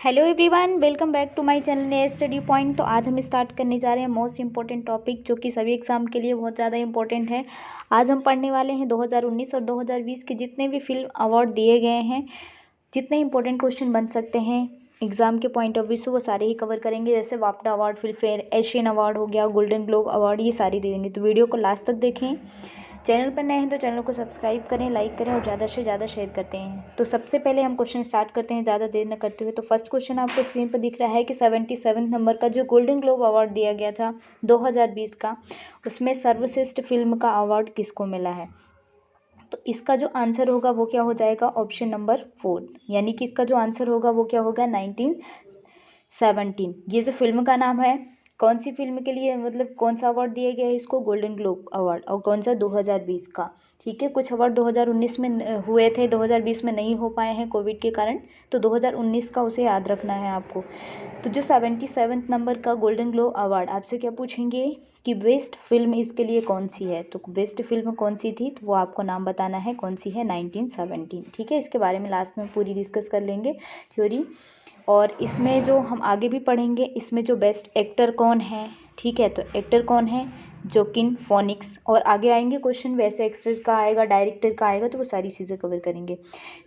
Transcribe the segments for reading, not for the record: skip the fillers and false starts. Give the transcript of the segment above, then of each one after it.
Hello everyone, welcome back to my channel नए study point. तो आज हम स्टार्ट करने जा रहे हैं मोस्ट इंपॉर्टेंट टॉपिक जो कि सभी एग्जाम के लिए बहुत ज़्यादा इंपॉर्टेंट है। आज हम पढ़ने वाले हैं 2019 और 2020 के जितने भी फिल्म अवार्ड दिए गए हैं, जितने इंपॉर्टेंट क्वेश्चन बन सकते हैं एग्जाम के पॉइंट ऑफ व्यू से, वो सारे ही कवर करेंगे। जैसे BAFTA award, film fair, Asian award हो गया, गोल्डन ग्लोब अवार्ड, ये सारी दे देंगे। तो वीडियो को लास्ट तक देखें। चैनल पर नए हैं तो चैनल को सब्सक्राइब करें, लाइक करें और ज़्यादा से ज़्यादा शेयर करते हैं। तो सबसे पहले हम क्वेश्चन स्टार्ट करते हैं ज़्यादा देर न करते हुए। तो फर्स्ट क्वेश्चन आपको स्क्रीन पर दिख रहा है कि 77 नंबर का जो गोल्डन ग्लोब अवार्ड दिया गया था 2020 का, उसमें सर्वश्रेष्ठ फिल्म का अवार्ड किसको मिला है। तो इसका जो आंसर होगा वो क्या हो जाएगा, ऑप्शन नंबर 4, यानी कि इसका जो आंसर होगा वो क्या होगा, 1917। ये जो फिल्म का नाम है, कौन सी फिल्म के लिए, मतलब कौन सा अवार्ड दिया गया है इसको, गोल्डन ग्लोब अवार्ड, और कौन सा, 2020 का। ठीक है, कुछ अवार्ड 2019 में हुए थे, 2020 में नहीं हो पाए हैं कोविड के कारण, तो 2019 का उसे याद रखना है आपको। तो जो 77 नंबर का गोल्डन ग्लोब अवार्ड, आपसे क्या पूछेंगे कि बेस्ट फिल्म इसके लिए कौन सी है। तो बेस्ट फिल्म कौन सी थी, तो वो आपको नाम बताना है कौन सी है, 1917। ठीक है, इसके बारे में लास्ट में पूरी डिस्कस कर लेंगे थ्योरी। और इसमें जो हम आगे भी पढ़ेंगे, इसमें जो बेस्ट एक्टर कौन है, ठीक है, तो एक्टर कौन है, जोकिन फोनिक्स। और आगे आएंगे क्वेश्चन, वैसे एक्टर का आएगा, डायरेक्टर का आएगा, तो वो सारी चीज़ें कवर करेंगे।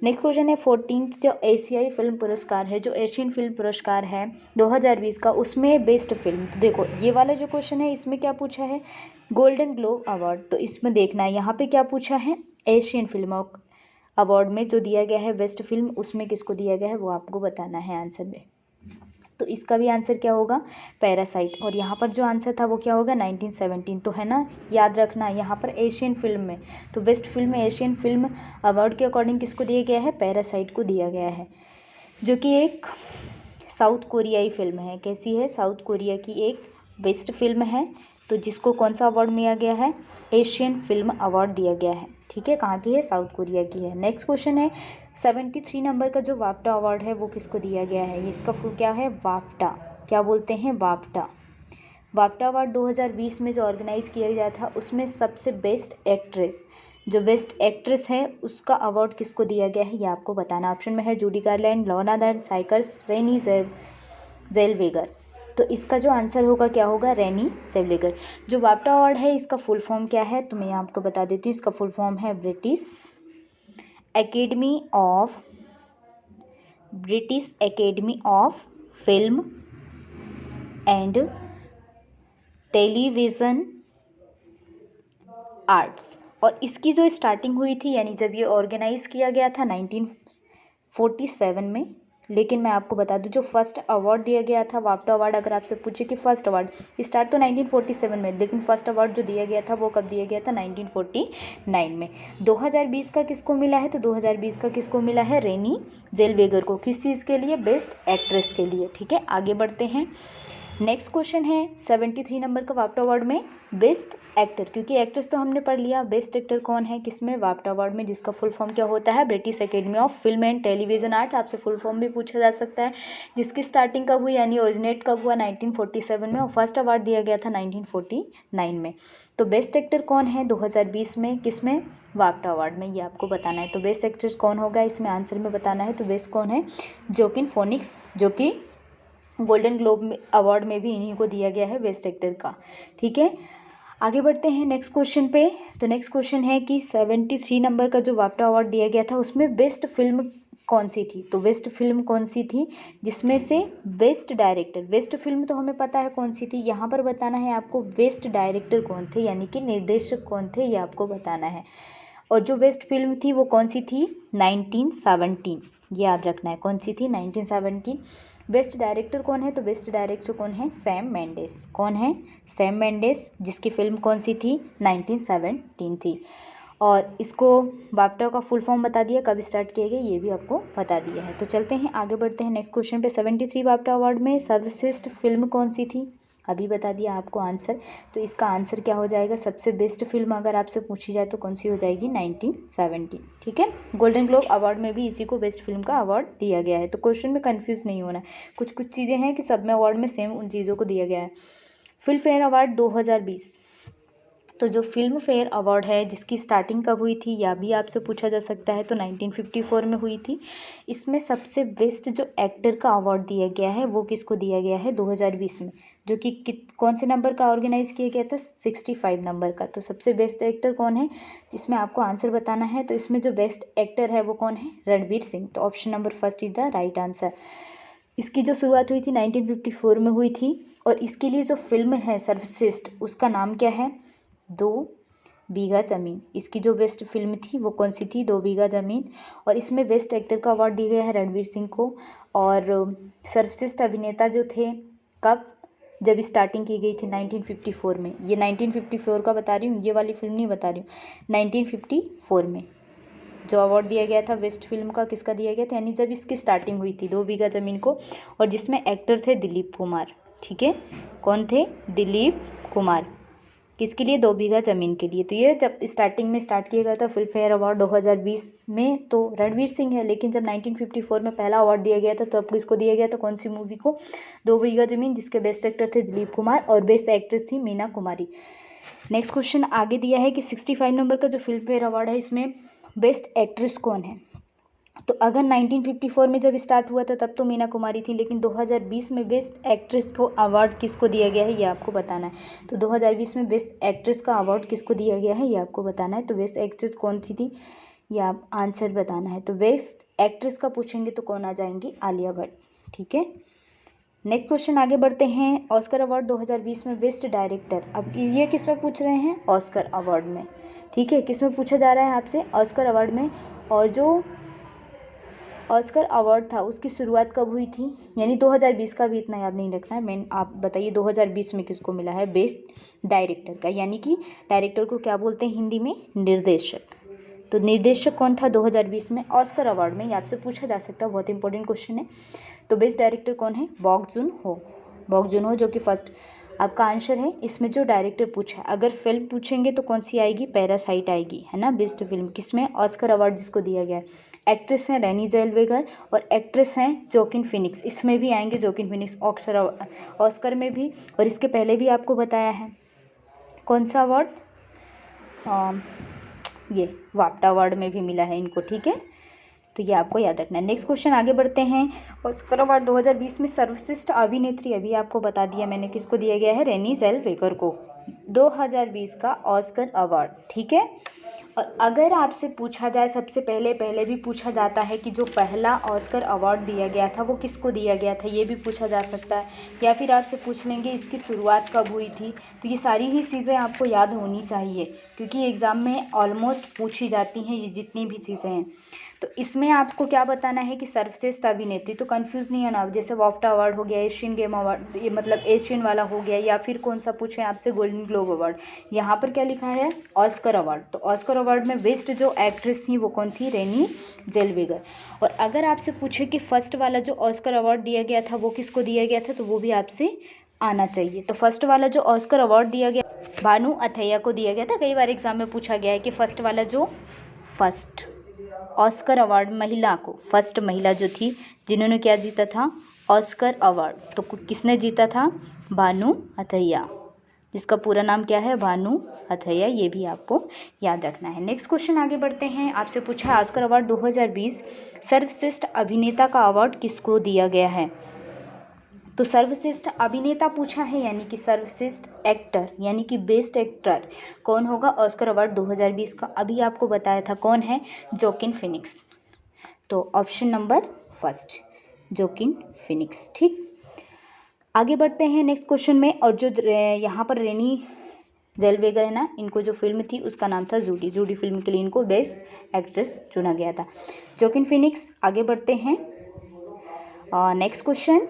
नेक्स्ट क्वेश्चन है 14th जो एशियाई फिल्म पुरस्कार है, जो एशियन फिल्म पुरस्कार है 2020 का, उसमें बेस्ट फिल्म। तो देखो ये वाला जो क्वेश्चन है, इसमें क्या पूछा है, गोल्डन ग्लोब अवार्ड। तो इसमें देखना है यहाँ पे क्या पूछा है, एशियन फिल्म अवार्ड में जो दिया गया है बेस्ट फिल्म, उसमें किसको दिया गया है वो आपको बताना है आंसर में। तो इसका भी आंसर क्या होगा, पैरासाइट। और यहाँ पर जो आंसर था वो क्या होगा, 1917। तो है ना, याद रखना यहाँ पर एशियन फिल्म में, तो बेस्ट फिल्म में एशियन फिल्म अवार्ड के अकॉर्डिंग किसको दिया गया है, पैरासाइट को दिया गया है, जो कि एक साउथ कोरियाई फिल्म है। कैसी है, साउथ कोरिया की एक बेस्ट फिल्म है। तो जिसको कौन सा अवार्ड मिला गया है, एशियन फिल्म अवार्ड दिया गया है। ठीक है, कहाँ की है, साउथ कोरिया की है। नेक्स्ट क्वेश्चन है 73 नंबर का जो वाफ्टा अवार्ड है वो किसको दिया गया है। ये इसका फुल क्या है, वाफ्टा, क्या बोलते हैं, वाफ्टा। वाफ्टा अवार्ड 2020 में जो ऑर्गेनाइज किया गया था, उसमें सबसे बेस्ट एक्ट्रेस, जो बेस्ट एक्ट्रेस है उसका अवार्ड किसको दिया गया है, ये आपको बताना। ऑप्शन में है जूडी गार्लैंड, लॉना दर्न, साइकर्स, रेनी जेलवेगर। तो इसका जो आंसर होगा क्या होगा, रेनी जेलवेगर। जो वाफ्टा अवार्ड है इसका फुल फॉर्म क्या है, तो मैं आपको बता देती हूँ। इसका फुल फॉर्म है British academy of film and television arts. और इसकी जो स्टार्टिंग हुई थी, यानी जब ये ऑर्गेनाइज किया गया था 1947 में। लेकिन मैं आपको बता दूं, जो फर्स्ट अवार्ड दिया गया था वाफ्टा अवार्ड, अगर आपसे पूछे कि फर्स्ट अवार्ड, स्टार्ट तो 1947 में, लेकिन फर्स्ट अवार्ड जो दिया गया था वो कब दिया गया था, 1949 में। 2020 का किसको मिला है, तो 2020 का किसको मिला है, रेनी जेलवेगर को। किस चीज़ के लिए, बेस्ट एक्ट्रेस के लिए। ठीक है, आगे बढ़ते हैं। नेक्स्ट क्वेश्चन है 73 नंबर का वाफ्टा अवार्ड में बेस्ट एक्टर, क्योंकि एक्ट्रेस तो हमने पढ़ लिया, बेस्ट एक्टर कौन है किसमें, वाफ्टा अवार्ड में, जिसका फुल फॉर्म क्या होता है, British academy of film and television arts. आपसे फुल फॉर्म भी पूछा जा सकता है। जिसकी स्टार्टिंग कब हुई, यानी ओरिजिनेट कब हुआ, 1947 में, और फर्स्ट अवार्ड दिया गया था 1949 में। तो बेस्ट एक्टर कौन है 2020 में, किसमें, वाफ्टा अवार्ड में, ये आपको बताना है। तो बेस्ट एक्टर कौन होगा, इसमें आंसर में बताना है। तो बेस्ट कौन है, जोकिन फोनिक्स, जो कि गोल्डन ग्लोब अवार्ड में भी इन्हीं को दिया गया है बेस्ट एक्टर का। ठीक है, आगे बढ़ते हैं नेक्स्ट क्वेश्चन पे। तो नेक्स्ट क्वेश्चन है कि 73 नंबर का जो वाफ्टा अवार्ड दिया गया था, उसमें बेस्ट फिल्म कौन सी थी। तो बेस्ट फिल्म कौन सी थी, जिसमें से बेस्ट डायरेक्टर, बेस्ट फिल्म तो हमें पता है कौन सी थी, यहाँ पर बताना है आपको बेस्ट डायरेक्टर कौन थे, यानी कि निर्देशक कौन थे, ये आपको बताना है। और जो बेस्ट फिल्म थी वो कौन सी थी, 1917, याद रखना है कौन सी थी, 1917। बेस्ट डायरेक्टर कौन है, तो बेस्ट डायरेक्टर कौन है, सैम मेंडेस। कौन है, सैम मेंडेस, जिसकी फिल्म कौन सी थी, 1917 थी। और इसको वाफ्टा का फुल फॉर्म बता दिया, कब स्टार्ट किए गए ये भी आपको बता दिया है। तो चलते हैं आगे बढ़ते हैं नेक्स्ट क्वेश्चन पे। 73 वाफ्टा अवार्ड में सर्वश्रेष्ठ फिल्म कौन सी थी, अभी बता दिया आपको आंसर। तो इसका आंसर क्या हो जाएगा, सबसे बेस्ट फिल्म अगर आपसे पूछी जाए तो कौन सी हो जाएगी, 1917। ठीक है, गोल्डन ग्लोब अवार्ड में भी इसी को बेस्ट फिल्म का अवार्ड दिया गया है। तो क्वेश्चन में कंफ्यूज नहीं होना है, कुछ कुछ चीज़ें हैं कि सब में अवार्ड में सेम उन चीज़ों को दिया गया है। फिल्म फेयर अवार्ड 2020 तो जो फिल्म फेयर अवार्ड है जिसकी स्टार्टिंग कब हुई थी या भी आपसे पूछा जा सकता है, तो 1954 में हुई थी। इसमें सबसे बेस्ट जो एक्टर का अवार्ड दिया गया है वो किसको दिया गया है 2020 में, जो कि कौन से नंबर का ऑर्गेनाइज किया गया था 65 नंबर का। तो सबसे बेस्ट एक्टर कौन है, इसमें आपको आंसर बताना है। तो इसमें जो बेस्ट एक्टर है वो कौन है, रणवीर सिंह। तो option number first is the right answer. इसकी जो शुरुआत हुई थी 1954 में हुई थी और इसके लिए जो फिल्म है सर्वश्रेष्ठ उसका नाम क्या है, 2 बीघा ज़मीन। इसकी जो बेस्ट फिल्म थी वो कौन सी थी, 2 बीघा ज़मीन। और इसमें बेस्ट एक्टर का अवार्ड दिया गया है रणवीर सिंह को। और सर्वश्रेष्ठ अभिनेता जो थे कब, जब स्टार्टिंग की गई थी 1954 में। ये 1954 का बता रही हूँ, ये वाली फिल्म नहीं बता रही हूँ, 1954 में जो अवार्ड दिया गया था बेस्ट फिल्म का किसका दिया गया था, यानी जब इसकी स्टार्टिंग हुई थी 2 बीघा ज़मीन को। और जिसमें एक्टर थे दिलीप कुमार। ठीक है, कौन थे, दिलीप कुमार। किसके लिए, 2 बीघा ज़मीन के लिए। तो ये जब स्टार्टिंग में स्टार्ट किया गया था फिल्म फेयर अवार्ड 2020 में, तो रणवीर सिंह है। लेकिन जब 1954 में पहला अवार्ड दिया गया था तो आपको इसको दिया गया था कौन सी मूवी को, 2 बीघा ज़मीन, जिसके बेस्ट एक्टर थे दिलीप कुमार और बेस्ट एक्ट्रेस थी मीना कुमारी। नेक्स्ट क्वेश्चन आगे दिया है कि 65 नंबर का जो फिल्म फेयर अवार्ड है इसमें बेस्ट एक्ट्रेस कौन है। तो अगर 1954 में जब स्टार्ट हुआ था तब तो मीना कुमारी थी, लेकिन 2020 में बेस्ट एक्ट्रेस को अवार्ड किसको दिया गया है ये आपको बताना है। तो 2020 में बेस्ट एक्ट्रेस का अवार्ड किसको दिया गया है ये आपको बताना है। तो बेस्ट एक्ट्रेस कौन सी थी ये आप आंसर बताना है। तो बेस्ट एक्ट्रेस का पूछेंगे तो कौन आ जाएंगी, आलिया भट्ट। ठीक है, नेक्स्ट क्वेश्चन आगे बढ़ते हैं। ऑस्कर अवार्ड 2020 में बेस्ट डायरेक्टर, अब ये किस में पूछ रहे हैं, ऑस्कर अवार्ड में। ठीक है, किस में पूछा जा रहा है आपसे, ऑस्कर अवार्ड में। और जो ऑस्कर अवार्ड था उसकी शुरुआत कब हुई थी, यानी 2020 का भी इतना याद नहीं रखना है। मैं आप बताइए 2020 में किसको मिला है बेस्ट डायरेक्टर का, यानी कि डायरेक्टर को क्या बोलते हैं हिंदी में, निर्देशक। तो निर्देशक कौन था 2020 में ऑस्कर अवार्ड में, ये आपसे पूछा जा सकता है, बहुत इंपॉर्टेंट क्वेश्चन है। तो बेस्ट डायरेक्टर कौन है, बॉग जून हो, बॉग जून हो, जो कि फर्स्ट आपका आंसर है। इसमें जो डायरेक्टर पूछा, अगर फिल्म पूछेंगे तो कौन सी आएगी, पैरासाइट आएगी, है ना बेस्ट फिल्म, किसमें, ऑस्कर अवार्ड जिसको दिया गया है। एक्ट्रेस हैं रेनी जेल्वेगर और एक्ट्रेस हैं जोकिन फिनिक्स, इसमें भी आएंगे जोकिन फिनिक्स ऑस्कर में भी। और इसके पहले भी आपको बताया है कौन सा अवार्ड, ये वाफ्टा अवार्ड में भी मिला है इनको। ठीक है, तो ये आपको याद रखना है। नेक्स्ट क्वेश्चन आगे बढ़ते हैं। ऑस्कर अवार्ड 2020 में सर्वश्रेष्ठ अभिनेत्री, अभी आपको बता दिया मैंने किसको दिया गया है, रेनी जेल्वेगर को 2020 का ऑस्कर अवार्ड। ठीक है, और अगर आपसे पूछा जाए, सबसे पहले भी पूछा जाता है कि जो पहला ऑस्कर अवार्ड दिया गया था वो किसको दिया गया था, ये भी पूछा जा सकता है। या फिर आपसे पूछ लेंगे इसकी शुरुआत कब हुई थी। तो ये सारी ही चीज़ें आपको याद होनी चाहिए, क्योंकि एग्ज़ाम में ऑलमोस्ट पूछी जाती हैं ये जितनी भी चीज़ें हैं। तो इसमें आपको क्या बताना है कि सर्वश्रेष्ठ अभिनेत्री, तो कंफ्यूज नहीं होना, जैसे वाफ्टा अवार्ड हो गया, एशियन गेम अवार्ड, ये मतलब एशियन वाला हो गया, या फिर कौन सा पूछे आपसे गोल्डन ग्लोब अवार्ड। यहाँ पर क्या लिखा है, ऑस्कर अवार्ड। तो ऑस्कर अवार्ड में बेस्ट जो एक्ट्रेस थी वो कौन थी, रेनी जेल्वेगर। और अगर आपसे पूछे कि फर्स्ट वाला जो ऑस्कर अवार्ड दिया गया था वो किसको दिया गया था, तो वो भी आपसे आना चाहिए। तो फर्स्ट वाला जो ऑस्कर अवार्ड दिया गया भानु अथैया को दिया गया था। कई बार एग्जाम में पूछा गया है कि फर्स्ट वाला जो फर्स्ट ऑस्कर अवार्ड महिला को, फर्स्ट महिला जो थी जिन्होंने क्या जीता था, ऑस्कर अवार्ड, तो किसने जीता था, भानु अथैया, जिसका पूरा नाम क्या है, भानु अथैया। ये भी आपको याद रखना है। नेक्स्ट क्वेश्चन आगे बढ़ते हैं। आपसे पूछा है ऑस्कर अवार्ड 2020 सर्वश्रेष्ठ अभिनेता का अवार्ड किसको दिया गया है। तो सर्वश्रेष्ठ अभिनेता पूछा है, यानी कि सर्वश्रेष्ठ एक्टर, यानी कि बेस्ट एक्टर कौन होगा ऑस्कर अवार्ड 2020 का, अभी आपको बताया था कौन है, जोकिन फिनिक्स। तो option number first Joaquin Phoenix. ठीक, आगे बढ़ते हैं नेक्स्ट क्वेश्चन में। और जो यहाँ पर रेनी जेल्वेगर है ना, इनको जो फिल्म थी उसका नाम था जूडी, जूडी फिल्म के लिए इनको बेस्ट एक्ट्रेस चुना गया था, जोकिन फिनिक्स। आगे बढ़ते हैं नेक्स्ट क्वेश्चन।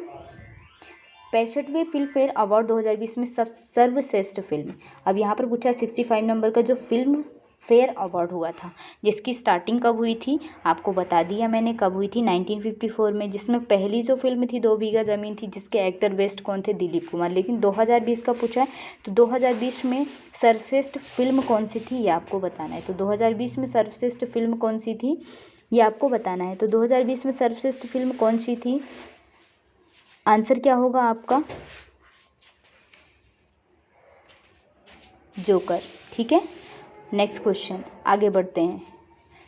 65वें फिल्म फेयर अवार्ड 2020 में सर्वश्रेष्ठ फिल्म, अब यहाँ पर पूछा 65 नंबर का जो फिल्म फेयर अवार्ड हुआ था जिसकी स्टार्टिंग कब हुई थी, आपको बता दिया मैंने कब हुई थी, 1954 में, जिसमें पहली जो फिल्म थी 2 बीघा ज़मीन थी, जिसके एक्टर बेस्ट कौन थे, दिलीप कुमार। लेकिन 2020 का पूछा है, तो 2020 में सर्वश्रेष्ठ फिल्म कौन सी थी ये आपको बताना है। तो 2020 में सर्वश्रेष्ठ फिल्म कौन सी थी ये आपको बताना है। तो 2020 में सर्वश्रेष्ठ फिल्म कौन सी थी, आंसर क्या होगा आपका, जोकर। ठीक है, नेक्स्ट क्वेश्चन, आगे बढ़ते हैं।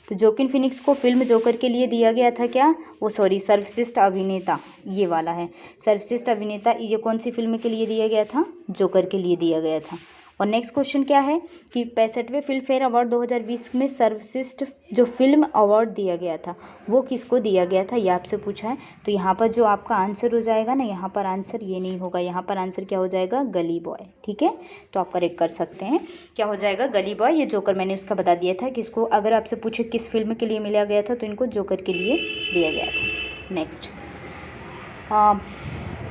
तो जोकिन फिनिक्स को फिल्म जोकर के लिए दिया गया था क्या, वो सॉरी सर्वश्रेष्ठ अभिनेता, ये वाला है सर्वश्रेष्ठ अभिनेता, ये कौन सी फिल्म के लिए दिया गया था, जोकर के लिए दिया गया था। और नेक्स्ट क्वेश्चन क्या है कि 65वें फिल्म फेयर अवार्ड 2020 में सर्वश्रेष्ठ जो फिल्म अवार्ड दिया गया था वो किसको दिया गया था, ये आपसे पूछा है। तो यहाँ पर जो आपका आंसर हो जाएगा ना, यहाँ पर आंसर ये नहीं होगा, यहाँ पर आंसर क्या हो जाएगा, गली बॉय। ठीक है, तो आप करेक्ट कर सकते हैं, क्या हो जाएगा, गली बॉय। ये जोकर मैंने उसका बता दिया था कि इसको अगर आपसे पूछे किस फिल्म के लिए मिला गया था तो इनको जोकर के लिए दिया गया था। नेक्स्ट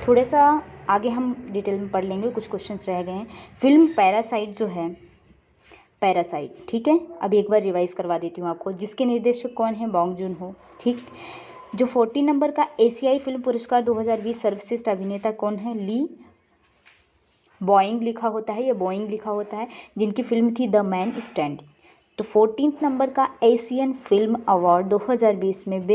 थोड़ा सा आगे हम डिटेल में पढ़ लेंगे, कुछ क्वेश्चंस रह गए हैं। फिल्म पैरासाइट जो है, पैरासाइट, ठीक है, अभी एक बार रिवाइज करवा देती हूँ आपको, जिसके निर्देशक कौन है, बॉन्ग जून हो। ठीक, जो 14 नंबर का एशियाई फिल्म पुरस्कार 2020 सर्वश्रेष्ठ अभिनेता कौन है, ली बॉइंग लिखा होता है या बोइंग लिखा होता है, जिनकी फिल्म थी द मैन स्टैंडिंग। तो 14 नंबर का एशियन फिल्म अवार्ड 2020 में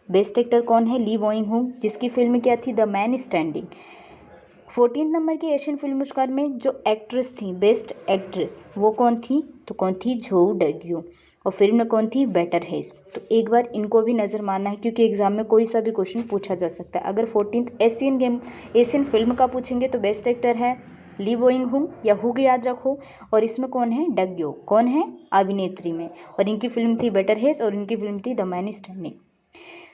बेस्ट एक्टर कौन है, ली बॉइंग हूँ, जिसकी फिल्म क्या थी, द मैन स्टैंडिंग। 14 नंबर के एशियन फिल्म पुरस्कार में जो एक्ट्रेस थी, बेस्ट एक्ट्रेस, वो कौन थी, तो कौन थी, झोऊ डग्यू, और फिल्म कौन थी, बेटर हेज। तो एक बार इनको भी नज़र मारना है क्योंकि एग्जाम में कोई सा भी क्वेश्चन पूछा जा सकता है। अगर 14th एशियन फिल्म का पूछेंगे तो बेस्ट एक्टर है ली बोइंग हुंग या हुग याद रखो, और इसमें कौन है, डग्यो, कौन है, अभिनेत्री में, और इनकी फिल्म थी बेटर हेज और इनकी फिल्म थी द मैन स्टैंडिंग।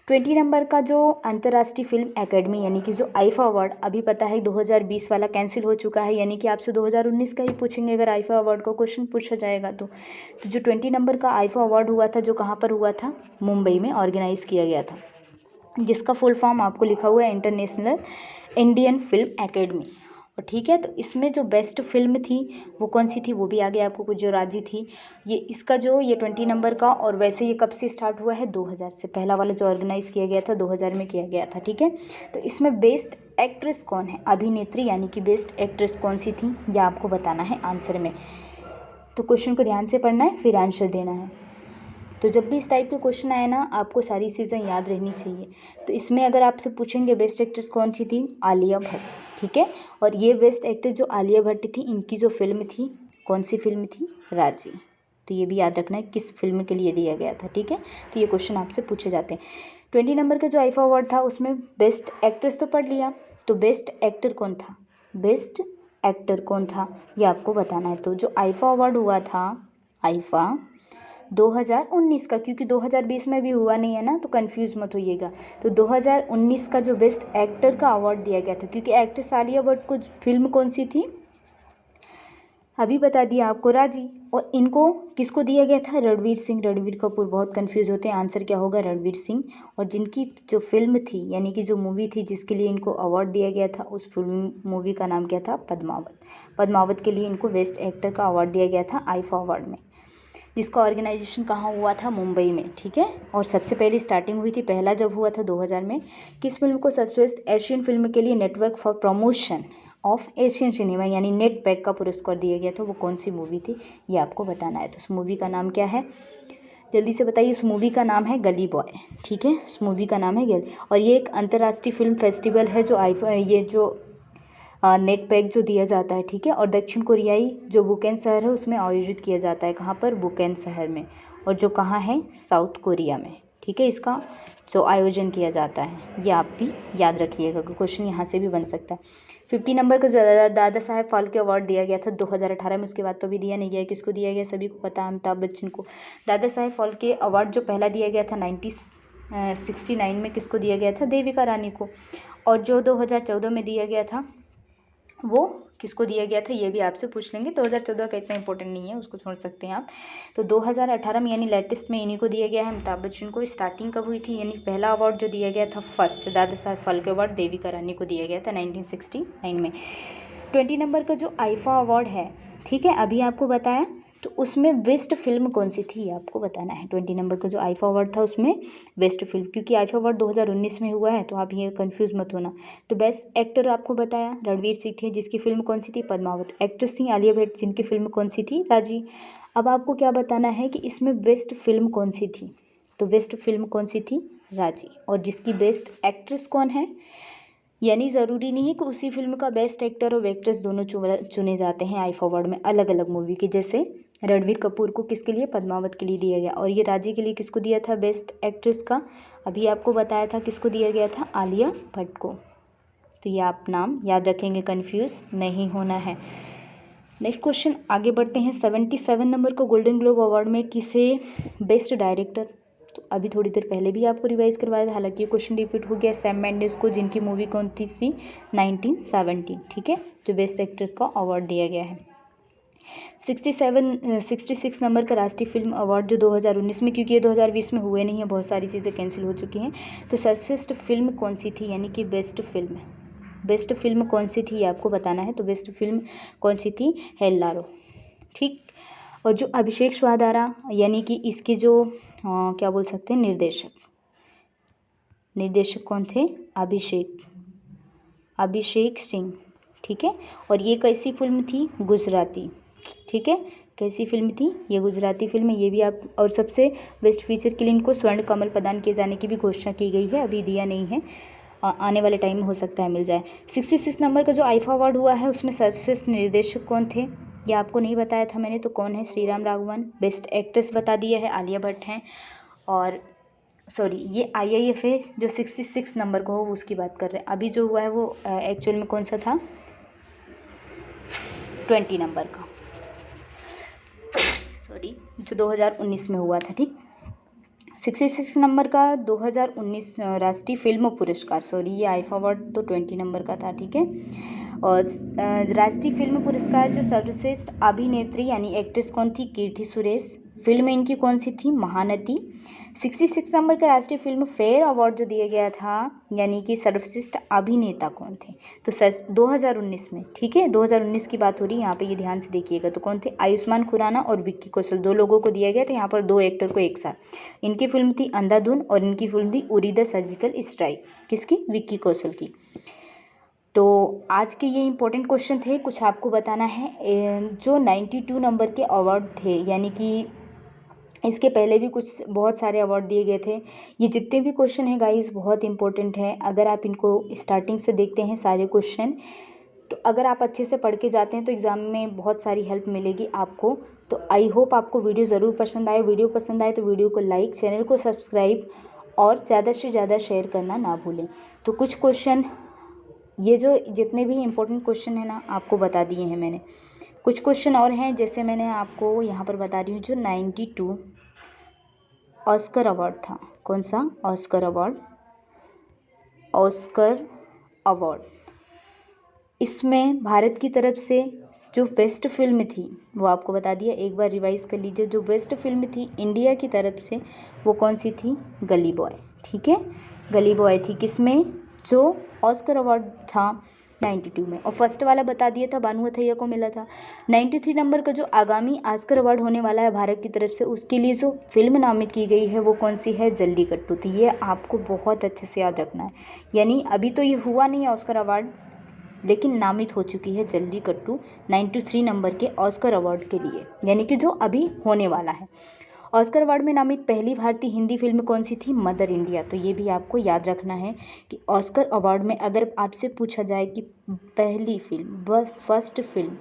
20 नंबर का जो अंतर्राष्ट्रीय फिल्म एकेडमी यानी कि जो आईफा अवार्ड, अभी पता है 2020 वाला कैंसिल हो चुका है, यानी कि आपसे 2019 का ही पूछेंगे अगर आईफा अवार्ड का क्वेश्चन पूछा जाएगा तो जो 20 नंबर का आईफा अवार्ड हुआ था, जो कहाँ पर हुआ था, मुंबई में ऑर्गेनाइज किया गया था, जिसका फुल फॉर्म आपको लिखा हुआ है इंटरनेशनल इंडियन फिल्म एकेडमी। और ठीक है, तो इसमें जो बेस्ट फिल्म थी वो कौन सी थी, वो भी आगे आपको कुछ जो राजी थी, ये इसका जो ये 20 नंबर का, और वैसे ये कब से स्टार्ट हुआ है, 2000 से, पहला वाला जो ऑर्गेनाइज किया गया था 2000 में किया गया था। ठीक है, तो इसमें बेस्ट एक्ट्रेस कौन है, अभिनेत्री यानी कि बेस्ट एक्ट्रेस कौन सी थी, यह आपको बताना है आंसर में। तो क्वेश्चन को ध्यान से पढ़ना है, फिर आंसर देना है। तो जब भी इस टाइप के क्वेश्चन आए ना, आपको सारी चीज़ें याद रहनी चाहिए। तो इसमें अगर आपसे पूछेंगे बेस्ट एक्ट्रेस कौन सी थी, आलिया भट्ट। ठीक है, और ये बेस्ट एक्ट्रेस जो आलिया भट्ट थी, इनकी जो फिल्म थी, कौन सी फिल्म थी, राजी। तो ये भी याद रखना है किस फिल्म के लिए दिया गया था। ठीक है, तो ये क्वेश्चन आपसे पूछे जाते हैं। 20 नंबर का जो आईफा अवार्ड था उसमें बेस्ट एक्ट्रेस तो पढ़ लिया, तो बेस्ट एक्टर कौन था, बेस्ट एक्टर कौन था, ये आपको बताना है। तो जो आईफा अवार्ड हुआ था, आईफा 2019 का, क्योंकि 2020 में भी हुआ नहीं है ना, तो कंफ्यूज मत होइएगा। तो 2019 का जो बेस्ट एक्टर का अवार्ड दिया गया था, क्योंकि एक्ट्रेस आलिया भट्ट को फिल्म कौन सी थी, अभी बता दिया आपको, राजी। और इनको किसको दिया गया था, रणवीर सिंह, रणवीर कपूर, बहुत कंफ्यूज होते हैं, आंसर क्या होगा, रणवीर सिंह। और जिनकी जो फिल्म थी यानी कि जो मूवी थी जिसके लिए इनको अवार्ड दिया गया था, उस फिल्म मूवी का नाम क्या था, पद्मावत। पद्मावत के लिए इनको बेस्ट एक्टर का अवार्ड दिया गया था आईफा अवार्ड में, जिसका ऑर्गेनाइजेशन कहाँ हुआ था, मुंबई में। ठीक है, और सबसे पहले स्टार्टिंग हुई थी, पहला जब हुआ था 2000 में। किस फिल्म को सर्वश्रेष्ठ एशियन फिल्म के लिए network for promotion of Asian cinema यानी नेट पैक का पुरस्कार दिया गया था, वो कौन सी मूवी थी, ये आपको बताना है। तो उस मूवी का नाम क्या है, जल्दी से बताइए। उस मूवी का नाम है गली बॉय। ठीक है, उस मूवी का नाम है गली, और ये एक अंतर्राष्ट्रीय फिल्म फेस्टिवल है जो ये जो नेट पैक जो दिया जाता है। ठीक है, और दक्षिण कोरियाई जो बुकेन शहर है उसमें आयोजित किया जाता है, कहाँ पर, बुकेन शहर में, और जो कहाँ है, साउथ कोरिया में। ठीक है, इसका जो आयोजन किया जाता है, ये आप भी याद रखिएगा, क्वेश्चन यहाँ से भी बन सकता है। 50 नंबर का जो दादा साहेब फाल्के अवार्ड दिया गया था 2018 में, उसके बाद तो भी दिया नहीं गया, किसको दिया गया, सभी को पता है, अमिताभ बच्चन को। दादा साहेब फाल्के अवार्ड जो पहला दिया गया था 1969 में, किसको दिया गया था, देविका रानी को। और जो 2014 में दिया गया था वो किसको दिया गया था, ये भी आपसे पूछ लेंगे। 2014 का इतना इंपॉर्टेंट नहीं है, उसको छोड़ सकते हैं आप। तो 2018 में यानी लेटेस्ट में इन्हीं को दिया गया है, अमिताभ बच्चन को। स्टार्टिंग कब हुई थी, यानी पहला अवार्ड जो दिया गया था फर्स्ट दादा साहब फाल्के अवार्ड देविका रानी को दिया गया था 1969 में। 20 नंबर का जो आईफा अवार्ड है, ठीक है, अभी आपको बताया, तो उसमें बेस्ट फिल्म कौन सी थी आपको बताना है। 20 नंबर का जो आईफा अवार्ड था उसमें बेस्ट फिल्म, क्योंकि आईफा अवार्ड 2019 में हुआ है, तो आप ये कंफ्यूज मत होना। तो बेस्ट एक्टर आपको बताया रणवीर सिंह थे, जिसकी फिल्म कौन सी थी, पद्मावत। एक्ट्रेस थी आलिया भट्ट, जिनकी फिल्म कौन सी थी, राजी। अब आपको क्या बताना है कि इसमें बेस्ट फिल्म कौन सी थी, तो बेस्ट फिल्म कौन सी थी, राजी। और जिसकी बेस्ट एक्ट्रेस कौन है, यानी ज़रूरी नहीं है कि उसी फिल्म का बेस्ट एक्टर और एक्ट्रेस दोनों चुने जाते हैं आईफा अवार्ड में अलग अलग मूवी के। जैसे रणवीर कपूर को किसके लिए, पद्मावत के लिए दिया गया, और ये राजी के लिए किसको दिया था बेस्ट एक्ट्रेस का, अभी आपको बताया था किसको दिया गया था, आलिया भट्ट को। तो ये आप नाम याद रखेंगे, कंफ्यूज नहीं होना है। नेक्स्ट क्वेश्चन आगे बढ़ते हैं। 77 नंबर को गोल्डन ग्लोब अवार्ड में किसे बेस्ट डायरेक्टर, तो अभी थोड़ी देर पहले भी आपको रिवाइज करवाया था, हालांकि ये क्वेश्चन रिपीट हो गया। सैम मेंडिस को, जिनकी मूवी कौन थी 1917, ठीक है, जो बेस्ट एक्ट्रेस का अवार्ड दिया गया है। 66 नंबर का राष्ट्रीय फिल्म अवार्ड जो 2019 में, क्योंकि ये 2020 में हुए नहीं है, बहुत सारी चीज़ें कैंसिल हो चुकी हैं, तो सर्वश्रेष्ठ फिल्म कौन सी थी, यानी कि बेस्ट फिल्म कौन सी थी ये आपको बताना है। तो बेस्ट फिल्म कौन सी थी, हेल्लारो, ठीक। और जो अभिषेक स्वादारा, यानी कि इसके जो क्या बोल सकते हैं, निर्देशक कौन थे, अभिषेक सिंह, ठीक है। और ये कैसी फिल्म थी, गुजराती, ठीक है, कैसी फिल्म थी, ये गुजराती फिल्म है, ये भी आप। और सबसे बेस्ट फीचर के लिए इनको स्वर्ण कमल प्रदान किए जाने की भी घोषणा की गई है, अभी दिया नहीं है, आने वाले टाइम में हो सकता है मिल जाए। 66 नंबर का जो आईफा अवार्ड हुआ है उसमें सर्वश्रेष्ठ निर्देशक कौन थे, ये आपको नहीं बताया था मैंने, तो कौन है, श्रीराम राघवन। बेस्ट एक्ट्रेस बता दिया है, आलिया भट्ट हैं। और सॉरी, ये IIF है जो 66 नंबर का हो, उसकी बात कर रहे हैं। अभी जो हुआ है वो एक्चुअल में कौन सा था, 20 नंबर का, सॉरी, जो 2019 में हुआ था, ठीक। 66 नंबर का 2019 राष्ट्रीय फिल्म पुरस्कार, सॉरी ये आईफा अवार्ड तो 20 नंबर का था, ठीक है। और राष्ट्रीय फिल्म पुरस्कार जो सर्वश्रेष्ठ अभिनेत्री यानी एक्ट्रेस कौन थी, कीर्ति सुरेश। फिल्म इनकी कौन सी थी, महानती। 66 नंबर का राष्ट्रीय फिल्म फेयर अवार्ड जो दिया गया था, यानी कि सर्वश्रेष्ठ अभिनेता कौन थे, तो 2019 में, ठीक है, 2019 की बात हो रही है यहाँ पे, ये ध्यान से देखिएगा। तो कौन थे, आयुष्मान खुराना और विक्की कौशल, दो लोगों को दिया गया था यहाँ पर, दो एक्टर को एक साथ। इनकी फिल्म थी अंधाधुन और इनकी फिल्म थी उरी द सर्जिकल स्ट्राइक, किसकी, विक्की कौशल की। तो आज के ये इंपॉर्टेंट क्वेश्चन थे, कुछ आपको बताना है। जो 92 नंबर के अवार्ड थे, यानी कि इसके पहले भी कुछ बहुत सारे अवार्ड दिए गए थे। ये जितने भी क्वेश्चन हैं गाइस बहुत इंपॉर्टेंट हैं, अगर आप इनको स्टार्टिंग से देखते हैं सारे क्वेश्चन, तो अगर आप अच्छे से पढ़ के जाते हैं तो एग्ज़ाम में बहुत सारी हेल्प मिलेगी आपको। तो आई होप आपको वीडियो ज़रूर पसंद आए। वीडियो पसंद आए तो वीडियो को लाइक, चैनल को सब्सक्राइब और ज़्यादा से ज़्यादा शेयर करना ना भूलें। तो कुछ क्वेश्चन, ये जो जितने भी इम्पोर्टेंट क्वेश्चन हैं ना, आपको बता दिए हैं मैंने। कुछ क्वेश्चन और हैं, जैसे मैंने आपको यहाँ पर बता रही हूँ, जो 92 ऑस्कर अवार्ड था, कौन सा, ऑस्कर अवार्ड, इसमें भारत की तरफ से जो बेस्ट फिल्म थी वो आपको बता दिया, एक बार रिवाइज कर लीजिए। जो बेस्ट फिल्म थी इंडिया की तरफ से वो कौन सी थी, गली बॉय, ठीक है, गली बॉय थी, किसमें, जो ऑस्कर अवार्ड था 92 में। और फर्स्ट वाला बता दिया था, भानु अथैया को मिला था। 93 नंबर का जो आगामी ऑस्कर अवार्ड होने वाला है भारत की तरफ से, उसके लिए जो फिल्म नामित की गई है वो कौन सी है, जल्लीकट्टू। तो ये आपको बहुत अच्छे से याद रखना है, यानी अभी तो ये हुआ नहीं है ऑस्कर अवार्ड, लेकिन नामित हो चुकी है जल्लीकट्टू 93 नंबर के ऑस्कर अवार्ड के लिए, यानी कि जो अभी होने वाला है। ऑस्कर अवार्ड में नामित पहली भारतीय हिंदी फिल्म कौन सी थी, मदर इंडिया। तो ये भी आपको याद रखना है कि ऑस्कर अवार्ड में अगर आपसे पूछा जाए कि पहली फिल्म, फर्स्ट फिल्म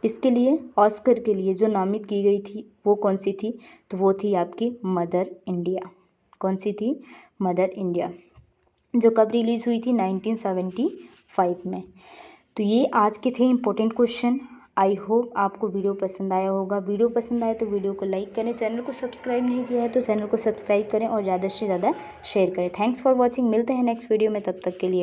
किसके लिए, ऑस्कर के लिए जो नामित की गई थी वो कौन सी थी, तो वो थी आपकी मदर इंडिया। कौन सी थी, मदर इंडिया, जो कब रिलीज़ हुई थी, 1975 में। तो ये आज के थे इम्पोर्टेंट क्वेश्चन। आई होप आपको वीडियो पसंद आया होगा। वीडियो पसंद आए तो वीडियो को लाइक करें, चैनल को सब्सक्राइब नहीं किया है तो चैनल को सब्सक्राइब करें और ज़्यादा से ज़्यादा शेयर करें। थैंक्स फॉर वॉचिंग, मिलते हैं नेक्स्ट वीडियो में, तब तक के लिए।